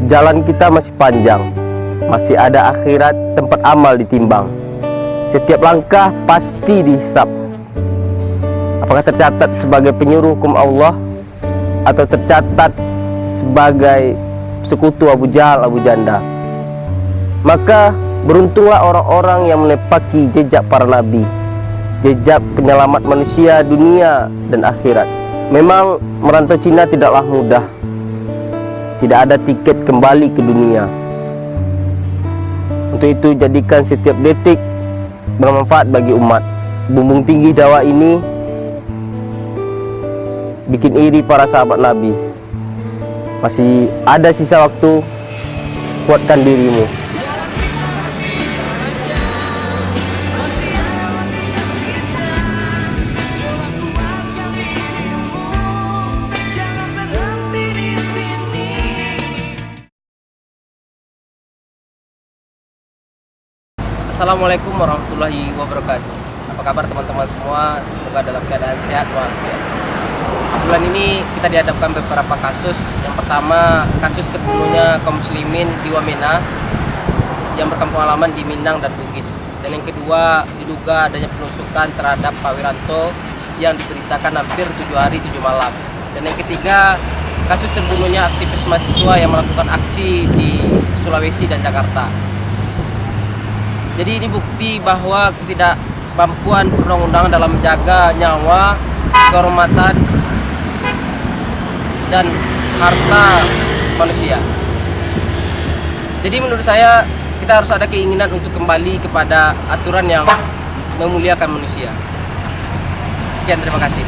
jalan kita masih panjang, masih ada akhirat tempat amal ditimbang. Setiap langkah pasti dihisap. Apakah tercatat sebagai penyuruh hukum Allah atau tercatat sebagai sekutu Abu Jahal, Abu Janda? Maka beruntunglah orang-orang yang menepaki jejak para nabi, jejak penyelamat manusia dunia dan akhirat. Memang merantau Cina tidaklah mudah. Tidak ada tiket kembali ke dunia. Untuk itu jadikan setiap detik bermanfaat bagi umat. Bumbung tinggi dakwah ini bikin iri para sahabat Nabi. Masih ada sisa waktu, kuatkan dirimu. Assalamualaikum warahmatullahi wabarakatuh. Apa kabar teman-teman semua? Semoga dalam keadaan sehat walafiat. Bulan ini kita dihadapkan beberapa kasus. Yang pertama, kasus terbunuhnya kaum muslimin di Wamena yang berkampung halaman di Minang dan Bugis. Dan yang kedua, diduga adanya penusukan terhadap Pak Wiranto yang diberitakan hampir 7 hari 7 malam. Dan yang ketiga, kasus terbunuhnya aktivis mahasiswa yang melakukan aksi di Sulawesi dan Jakarta. Jadi ini bukti bahwa ketidakmampuan perundang-undangan dalam menjaga nyawa, kehormatan, dan harta manusia. Jadi menurut saya kita harus ada keinginan untuk kembali kepada aturan yang memuliakan manusia. Sekian, terima kasih.